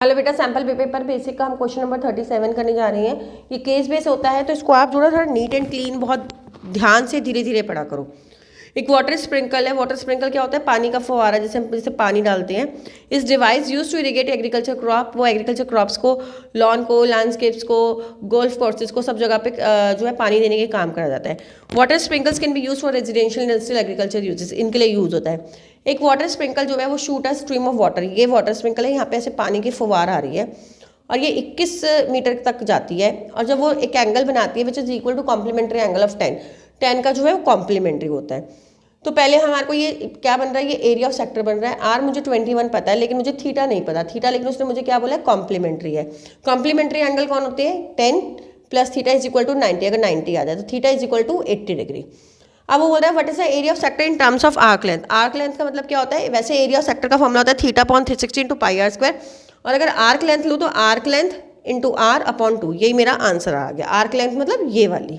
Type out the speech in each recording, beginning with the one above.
Hello बेटा, sample paper basic का हम क्वेश्चन नंबर 37 करने जा रहे हैं। ये केस बेस होता है तो इसको आप थोड़ा नीट एंड क्लीन बहुत ध्यान से धीरे धीरे पढ़ा करो। एक वाटर स्प्रिंकल है। वाटर स्प्रिंकल क्या होता है? पानी का फव्वारा, जैसे हम जैसे पानी डालते हैं। इस device use to irrigate agriculture crop. वो एग्रीकल्चर क्रॉप्स को, लॉन को, लैंडस्केप्स को, गोल्फ कोर्सेज को, सब जगह पे जो है पानी देने के काम करा जाता है। Water sprinkles can be use for residential industrial agriculture uses. इनके लिए यूज होता है। एक वाटर स्प्रिंकल जो है वो shoot a stream of water. ये वाटर स्प्रिंकल है, यहाँ पे ऐसे पानी की फव्वार आ रही है और ये 21 मीटर तक जाती है। और जब वो एक एंगल बनाती है which is equal to complementary angle of 10 का जो है वो कॉम्प्लीमेंट्री होता है। तो पहले हमारे को ये क्या बन रहा है? ये एरिया ऑफ सेक्टर बन रहा है। आर मुझे 21 पता है, लेकिन मुझे थीटा नहीं पता। थीटा लेकिन उसने मुझे क्या बोला है? कॉम्प्लीमेंट्री है। कॉम्प्लीमेंट्री एंगल कौन होते हैं? 10 plus theta is equal to 90। अगर 90 आ जाए तो theta is equal to 80 degree. अब वो बोल रहा है what is the area of sector in terms of arc length. Arc length का मतलब क्या होता है? वैसे एरिया ऑफ सेक्टर का फॉर्मूला होता है theta upon 360 into pi r square. और अगर आर्क लेंथ लूँ तो arc length into r upon 2। यही मेरा आंसर आ गया। आर्क लेंथ मतलब ये वाली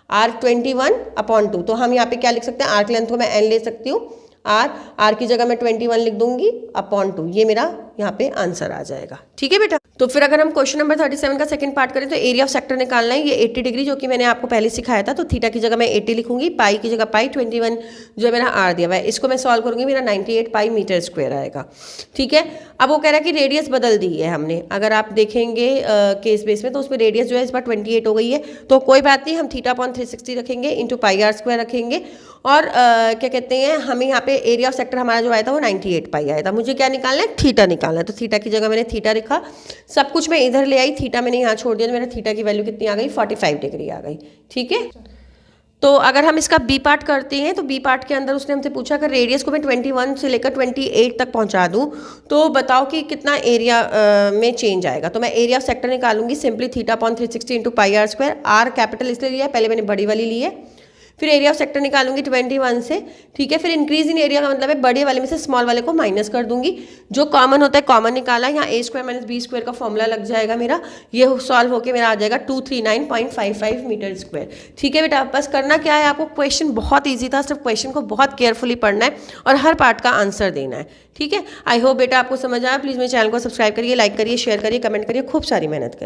आर्क 21 अपॉन 2। तो हम यहाँ पे क्या लिख सकते हैं? आर्क लेंथ को मैं एन ले सकती हूँ। आर की जगह मैं 21 लिख दूंगी अपॉन 2। ये मेरा यहाँ पे आंसर आ जाएगा। ठीक है बेटा। तो फिर अगर हम क्वेश्चन नंबर 37 का सेकंड पार्ट करें तो एरिया ऑफ सेक्टर निकालना है। ये 80 डिग्री जो कि मैंने आपको पहले सिखाया था। तो थीटा की जगह मैं 80 लिखूंगी, पाई की जगह पाई, 21 जो है मेरा आर दिया हुआ है। इसको मैं सॉल्व करूंगी, मेरा 98 पाई मीटर स्क्वायर आएगा। ठीक है। अब वो कह रहा है कि रेडियस बदल दी है हमने। अगर आप देखेंगे केस बेस में तो उसमें रेडियस जो है इस बार 28 हो गई है। तो कोई बात नहीं, हम थीटा अपॉन 360 रखेंगे इंटू पाई आर स्क्वायर रखेंगे। और क्या कहते हैं, हमें यहाँ पे एरिया ऑफ सेक्टर हमारा जो आया था वो 98 पाई आया था। मुझे क्या निकालना है? थीटा निकालना है। तो थीटा की जगह मैंने थीटा लिखा, सब कुछ मैं इधर ले आई, थीटा मैंने यहाँ छोड़ दिया। तो मेरा थीटा की वैल्यू कितनी आ गई? 45 डिग्री आ गई। ठीक है। तो अगर हम इसका बी पार्ट करते हैं तो बी पार्ट के अंदर उसने हमसे पूछा अगर रेडियस को मैं 21 से लेकर 28 तक पहुंचा दूं तो बताओ कि कितना एरिया में चेंज आएगा। तो मैं एरिया ऑफ सेक्टर निकालूंगी simply theta upon 360 into pi r square. R capital इसलिए लिया है, पहले मैंने बड़ी वाली ली है। फिर एरिया ऑफ सेक्टर निकालूंगी 21 से। ठीक है। फिर इंक्रीज इन एरिया का मतलब है बड़े वाले में से स्मॉल वाले को माइनस कर दूंगी। जो कॉमन होता है कॉमन निकाला, यहाँ ए स्क्वायर माइनस बी स्क्वायर का फॉर्मूला लग जाएगा मेरा। ये सॉल्व होकर मेरा आ जाएगा 239.55 मीटर स्क्वायर। ठीक है बेटा। बस करना क्या है आपको, क्वेश्चन बहुत ईजी था, सिर्फ क्वेश्चन को बहुत केयरफुली पढ़ना है और हर पार्ट का आंसर देना है। ठीक है। आई होप बेटा आपको समझ आया। प्लीज़ मेरे चैनल को सब्सक्राइब करिए, लाइक करिए, शेयर करिए, कमेंट करिए, खूब सारी मेहनत करिए।